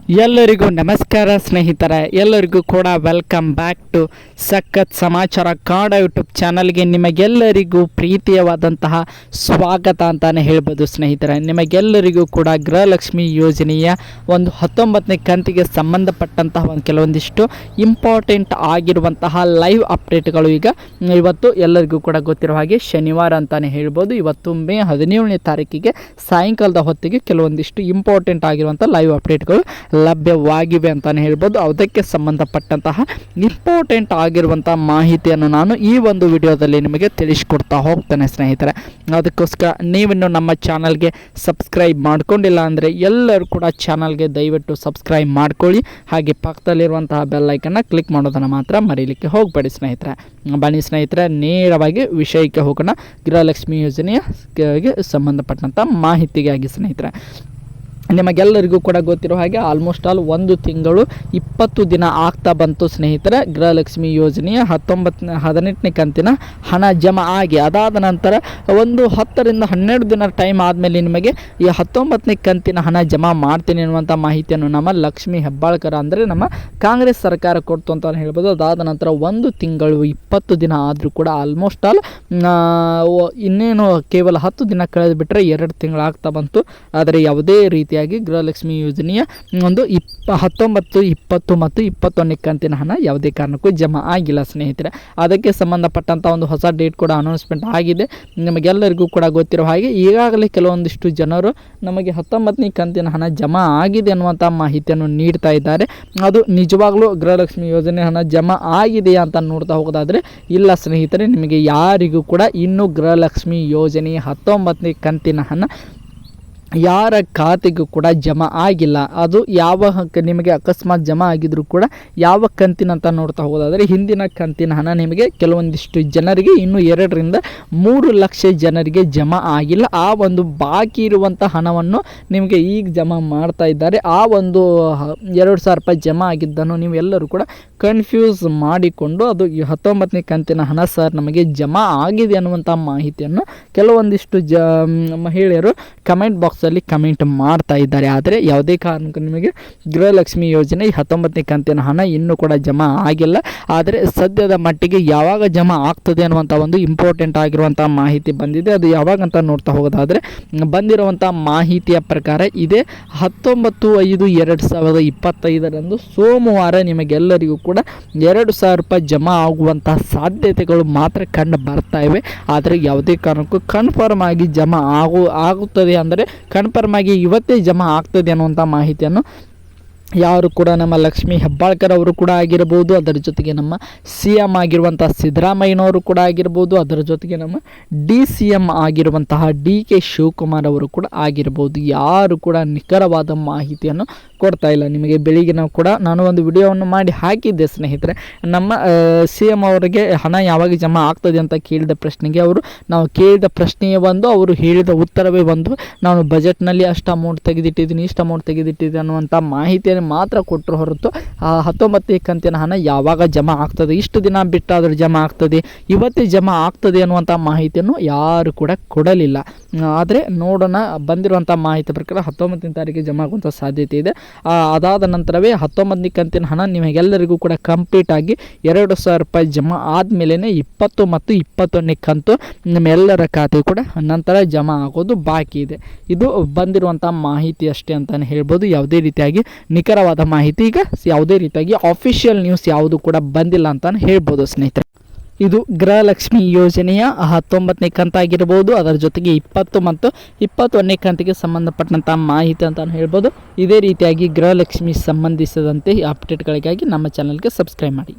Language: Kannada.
ಎಲ್ಲರಿಗೂ ನಮಸ್ಕಾರ ಸ್ನೇಹಿತರೆ, ಎಲ್ಲರಿಗೂ ಕೂಡ ವೆಲ್ಕಮ್ ಬ್ಯಾಕ್ ಟು ಸಖತ್ ಸಮಾಚಾರ ಕನ್ನಡ ಯೂಟ್ಯೂಬ್ ಚಾನಲ್ಗೆ ನಿಮಗೆಲ್ಲರಿಗೂ ಪ್ರೀತಿಯವಾದಂತಹ ಸ್ವಾಗತ ಅಂತಾನೆ ಹೇಳ್ಬೋದು. ಸ್ನೇಹಿತರೆ, ನಿಮಗೆಲ್ಲರಿಗೂ ಕೂಡ ಗೃಹಲಕ್ಷ್ಮಿ ಯೋಜನೆಯ ಒಂದು 19ನೇ ಕಂತಿಗೆ ಸಂಬಂಧಪಟ್ಟಂತಹ ಒಂದು ಕೆಲವೊಂದಿಷ್ಟು ಇಂಪಾರ್ಟೆಂಟ್ ಆಗಿರುವಂತಹ ಲೈವ್ ಅಪ್ಡೇಟ್ಗಳು ಈಗ ಇವತ್ತು ಎಲ್ಲರಿಗೂ ಕೂಡ ಗೊತ್ತಿರೋ ಹಾಗೆ ಶನಿವಾರ ಅಂತಾನೆ ಹೇಳ್ಬೋದು. ಇವತ್ತು ಮೇ 17ನೇ ತಾರೀಕಿಗೆ ಸಾಯಂಕಾಲದ ಹೊತ್ತಿಗೆ ಕೆಲವೊಂದಿಷ್ಟು ಇಂಪಾರ್ಟೆಂಟ್ ಆಗಿರುವಂಥ ಲೈವ್ ಅಪ್ಡೇಟ್ಗಳು ಲಭ್ಯವಾಗಿವೆ ಅಂತಾನೆ ಹೇಳ್ಬೋದು. ಅದಕ್ಕೆ ಸಂಬಂಧಪಟ್ಟಂತಹ ಇಂಪಾರ್ಟೆಂಟ್ ಆಗಿರುವಂತಹ ಮಾಹಿತಿಯನ್ನು ನಾನು ಈ ಒಂದು ವಿಡಿಯೋದಲ್ಲಿ ನಿಮಗೆ ತಿಳಿಸ್ಕೊಡ್ತಾ ಹೋಗ್ತೇನೆ ಸ್ನೇಹಿತರೆ. ಅದಕ್ಕೋಸ್ಕರ ನೀವಿನ್ನು ನಮ್ಮ ಚಾನಲ್ಗೆ ಸಬ್ಸ್ಕ್ರೈಬ್ ಮಾಡ್ಕೊಂಡಿಲ್ಲ ಅಂದರೆ ಎಲ್ಲರೂ ಕೂಡ ಚಾನಲ್ಗೆ ದಯವಿಟ್ಟು ಸಬ್ಸ್ಕ್ರೈಬ್ ಮಾಡ್ಕೊಳ್ಳಿ. ಹಾಗೆ ಪಕ್ಕದಲ್ಲಿರುವಂತಹ ಬೆಲ್ ಐಕನ್ನ ಕ್ಲಿಕ್ ಮಾಡೋದನ್ನು ಮಾತ್ರ ಮರೀಲಿಕ್ಕೆ ಹೋಗಬೇಡಿ ಸ್ನೇಹಿತರೆ. ಬನ್ನಿ ಸ್ನೇಹಿತರೆ, ನೇರವಾಗಿ ವಿಷಯಕ್ಕೆ ಹೋಗೋಣ. ಗೃಹಲಕ್ಷ್ಮಿ ಯೋಜನೆಯ ಸಂಬಂಧಪಟ್ಟಂಥ ಮಾಹಿತಿಗಾಗಿ ಸ್ನೇಹಿತರೆ, ನಿಮಗೆಲ್ಲರಿಗೂ ಕೂಡ ಗೊತ್ತಿರೋ ಹಾಗೆ ಆಲ್ಮೋಸ್ಟ್ ಆಲ್ 1 ತಿಂಗಳು 20 ದಿನ ಆಗ್ತಾ ಬಂತು ಸ್ನೇಹಿತರೆ. ಗೃಹಲಕ್ಷ್ಮಿ ಯೋಜನೆಯ 18ನೇ ಕಂತಿನ ಹಣ ಜಮಾ ಆಗಿ ಅದಾದ ನಂತರ ಒಂದು 10 ರಿಂದ 12 ದಿನ ಟೈಮ್ ಆದಮೇಲೆ ನಿಮಗೆ ಈ 19ನೇ ಕಂತಿನ ಹಣ ಜಮಾ ಮಾಡ್ತೀನಿ ಅನ್ನುವಂಥ ಮಾಹಿತಿಯನ್ನು ನಮ್ಮ ಲಕ್ಷ್ಮೀ ಹೆಬ್ಬಾಳ್ಕರ್ ಅಂದರೆ ನಮ್ಮ ಕಾಂಗ್ರೆಸ್ ಸರ್ಕಾರ ಕೊಡ್ತು ಅಂತ ಹೇಳ್ಬೋದು. ಅದಾದ ನಂತರ 1 ತಿಂಗಳು 20 ದಿನ ಆದರೂ ಕೂಡ ಆಲ್ಮೋಸ್ಟ್ ಆಲ್ ಇನ್ನೇನು ಕೇವಲ 10 ದಿನ ಕಳೆದು ಬಿಟ್ಟರೆ 2 ತಿಂಗಳು ಆಗ್ತಾ ಬಂತು. ಆದರೆ ಯಾವುದೇ ರೀತಿಯ ಗೃಹಲಕ್ಷ್ಮಿ ಯೋಜನೆಯ ಒಂದು 19, 20 ಮತ್ತು 21ನೇ ಕಂತಿನ ಹಣ ಯಾವುದೇ ಕಾರಣಕ್ಕೂ ಜಮಾ ಆಗಿಲ್ಲ ಸ್ನೇಹಿತರೆ. ಅದಕ್ಕೆ ಸಂಬಂಧಪಟ್ಟಂಥ ಒಂದು ಹೊಸ ಡೇಟ್ ಕೂಡ ಅನೌನ್ಸ್ಮೆಂಟ್ ಆಗಿದೆ. ನಿಮಗೆಲ್ಲರಿಗೂ ಕೂಡ ಗೊತ್ತಿರೋ ಹಾಗೆ ಈಗಾಗಲೇ ಕೆಲವೊಂದಿಷ್ಟು ಜನರು ನಮಗೆ 19ನೇ ಕಂತಿನ ಹಣ ಜಮಾ ಆಗಿದೆ ಅನ್ನುವಂಥ ಮಾಹಿತಿಯನ್ನು ನೀಡ್ತಾ ಇದ್ದಾರೆ. ಅದು ನಿಜವಾಗ್ಲೂ ಗೃಹಲಕ್ಷ್ಮಿ ಯೋಜನೆ ಹಣ ಜಮಾ ಆಗಿದೆಯಾ ಅಂತ ನೋಡ್ತಾ ಹೋಗೋದಾದರೆ ಇಲ್ಲ ಸ್ನೇಹಿತರೆ, ನಿಮಗೆ ಯಾರಿಗೂ ಕೂಡ ಇನ್ನೂ ಗೃಹಲಕ್ಷ್ಮಿ ಯೋಜನೆಯ 19ನೇ ಕಂತಿನ ಹಣ ಯಾರ ಖಾತೆಗೂ ಕೂಡ ಜಮಾ ಆಗಿಲ್ಲ. ಅದು ಯಾವ ನಿಮಗೆ ಅಕಸ್ಮಾತ್ ಜಮಾ ಆಗಿದ್ರೂ ಕೂಡ ಯಾವ ಕಂತಿನಂತ ನೋಡ್ತಾ ಹೋಗೋದಾದರೆ ಹಿಂದಿನ ಕಂತಿನ ಹಣ ನಿಮಗೆ ಕೆಲವೊಂದಿಷ್ಟು ಜನರಿಗೆ ಇನ್ನೂ 2 ರಿಂದ 3 ಲಕ್ಷ ಜನರಿಗೆ ಜಮಾ ಆಗಿಲ್ಲ. ಆ ಒಂದು ಬಾಕಿ ಇರುವಂಥ ಹಣವನ್ನು ನಿಮಗೆ ಈಗ ಜಮಾ ಮಾಡ್ತಾ ಇದ್ದಾರೆ. ಆ ಒಂದು 2,000 ರೂಪಾಯಿ ಜಮಾ ಆಗಿದ್ದನ್ನು ನೀವು ಎಲ್ಲರೂ ಕೂಡ ಕನ್ಫ್ಯೂಸ್ ಮಾಡಿಕೊಂಡು ಅದು 19ನೇ ಕಂತಿನ ಹಣ ಸರ್ ನಮಗೆ ಜಮಾ ಆಗಿದೆ ಅನ್ನುವಂಥ ಮಾಹಿತಿಯನ್ನು ಕೆಲವೊಂದಿಷ್ಟು ಮಹಿಳೆಯರು ಕಮೆಂಟ್ ಬಾಕ್ಸಲ್ಲಿ ಕಮೆಂಟ್ ಮಾಡ್ತಾ ಇದ್ದಾರೆ. ಆದರೆ ಯಾವುದೇ ಕಾರಣಕ್ಕೂ ನಿಮಗೆ ಗೃಹಲಕ್ಷ್ಮಿ ಯೋಜನೆ 19ನೇ ಕಂತಿನ ಹಣ ಇನ್ನೂ ಕೂಡ ಜಮಾ ಆಗಿಲ್ಲ. ಆದರೆ ಸದ್ಯದ ಮಟ್ಟಿಗೆ ಯಾವಾಗ ಜಮಾ ಆಗ್ತದೆ ಅನ್ನುವಂಥ ಒಂದು ಇಂಪಾರ್ಟೆಂಟ್ ಆಗಿರುವಂಥ ಮಾಹಿತಿ ಬಂದಿದೆ. ಅದು ಯಾವಾಗ ಅಂತ ನೋಡ್ತಾ ಹೋಗೋದಾದರೆ ಬಂದಿರುವಂಥ ಮಾಹಿತಿಯ ಪ್ರಕಾರ ಇದೇ 19/5/2025 ಸೋಮವಾರ ನಿಮಗೆಲ್ಲರಿಗೂ ಕೂಡ 2,000 ರೂಪಾಯಿ ಜಮಾ ಆಗುವಂಥ ಸಾಧ್ಯತೆಗಳು ಮಾತ್ರ ಕಂಡು ಬರ್ತಾ ಇವೆ. ಆದರೆ ಯಾವುದೇ ಕಾರಣಕ್ಕೂ ಕನ್ಫರ್ಮ್ ಆಗಿ ಜಮಾ ಆಗುತ್ತದೆ ಅಂದರೆ ಕನ್ಫರ್ಮ್ ಆಗಿ ಇವತ್ತೇ ಜಮಾ ಆಗ್ತದೆ ಅನ್ನುವಂಥ ಮಾಹಿತಿಯನ್ನು ಯಾರು ಕೂಡ ನಮ್ಮ ಲಕ್ಷ್ಮೀ ಹೆಬ್ಬಾಳ್ಕರ್ ಅವರು ಕೂಡ ಆಗಿರ್ಬೋದು, ಅದರ ಜೊತೆಗೆ ನಮ್ಮ CM ಆಗಿರುವಂಥ ಸಿದ್ದರಾಮಯ್ಯನವರು ಕೂಡ ಆಗಿರ್ಬೋದು, ಅದರ ಜೊತೆಗೆ ನಮ್ಮ DCM ಆಗಿರುವಂತಹ DK ಶಿವಕುಮಾರ್ ಅವರು ಕೂಡ ಆಗಿರ್ಬೋದು, ಯಾರು ಕೂಡ ನಿಖರವಾದ ಮಾಹಿತಿಯನ್ನು ಕೊಡ್ತಾ ಇಲ್ಲ. ನಿಮಗೆ ಬೆಳಿಗ್ಗೆ ಕೂಡ ನಾನು ಒಂದು ವಿಡಿಯೋವನ್ನು ಮಾಡಿ ಹಾಕಿದ್ದೆ ಸ್ನೇಹಿತರೆ. ನಮ್ಮ CM ಅವರಿಗೆ ಹಣ ಯಾವಾಗ ಜಮಾ ಆಗ್ತದೆ ಅಂತ ಕೇಳಿದ ಪ್ರಶ್ನೆಗೆ ನಾವು ಕೇಳಿದ ಪ್ರಶ್ನೆಯೇ ಒಂದು, ಅವರು ಹೇಳಿದ ಉತ್ತರವೇ ಒಂದು. ನಾನು ಬಜೆಟ್ನಲ್ಲಿ ಅಷ್ಟು ಅಮೌಂಟ್ ತೆಗೆದಿಟ್ಟಿದ್ದೀನಿ, ಇಷ್ಟು ಅಮೌಂಟ್ ತೆಗೆದಿಟ್ಟಿದ್ದೀನಿ ಅನ್ನುವಂಥ ಮಾಹಿತಿಯನ್ನು ಮಾತ್ರ ಕೊಟ್ಟರು ಹೊರತು 19ನೇ ಕಂತಿನ ಹಣ ಯಾವಾಗ ಜಮಾ ಆಗ್ತದೆ, ಇಷ್ಟು ದಿನ ಬಿಟ್ಟಾದರೂ ಜಮಾ ಆಗ್ತದೆ, ಇವತ್ತೇ ಜಮಾ ಆಗ್ತದೆ ಅನ್ನುವಂಥ ಮಾಹಿತಿಯನ್ನು ಯಾರು ಕೂಡ ಕೊಡಲಿಲ್ಲ. ಆದರೆ ನೋಡೋಣ, ಬಂದಿರುವಂಥ ಮಾಹಿತಿ ಪ್ರಕಾರ 19ನೇ ತಾರೀಕಿಗೆ ಜಮಾ ಆಗುವಂಥ ಸಾಧ್ಯತೆ ಇದೆ. ಅದಾದ ನಂತರವೇ 19ನೇ ಕಂತಿನ ಹಣ ನಿಮಗೆಲ್ಲರಿಗೂ ಕೂಡ ಕಂಪ್ಲೀಟ್ ಆಗಿ 2,000 ರೂಪಾಯಿ ಜಮಾ ಆದಮೇಲೆ 20 ಮತ್ತು 21ನೇ ಕಂತು ನಿಮ್ಮೆಲ್ಲರ ಖಾತೆ ಕೂಡ ನಂತರ ಜಮಾ ಆಗೋದು ಬಾಕಿ ಇದೆ. ಇದು ಬಂದಿರುವಂಥ ಮಾಹಿತಿ ಅಷ್ಟೇ ಅಂತಲೇ ಹೇಳ್ಬೋದು. ಯಾವುದೇ ರೀತಿಯಾಗಿ ನಿಖರವಾದ ಮಾಹಿತಿ ಈಗ ಯಾವುದೇ ರೀತಿಯಾಗಿ ಆಫಿಷಿಯಲ್ ನ್ಯೂಸ್ ಯಾವುದು ಕೂಡ ಬಂದಿಲ್ಲ ಅಂತಲೇ ಹೇಳ್ಬೋದು ಸ್ನೇಹಿತರೆ. ಇದು ಗೃಹಲಕ್ಷ್ಮಿ ಯೋಜನೆಯ 19ನೇ ಕಂತಾಗಿರ್ಬೋದು, ಅದರ ಜೊತೆಗೆ 20 ಮತ್ತು 21ನೇ ಕಂತಿಗೆ ಸಂಬಂಧಪಟ್ಟಂಥ ಮಾಹಿತಿ ಅಂತ ಹೇಳ್ಬೋದು. ಇದೇ ರೀತಿಯಾಗಿ ಗೃಹಲಕ್ಷ್ಮಿ ಸಂಬಂಧಿಸಿದಂತೆ ಅಪ್ಡೇಟ್ಗಳಿಗಾಗಿ ನಮ್ಮ ಚಾನಲ್ಗೆ ಸಬ್ಸ್ಕ್ರೈಬ್ ಮಾಡಿ.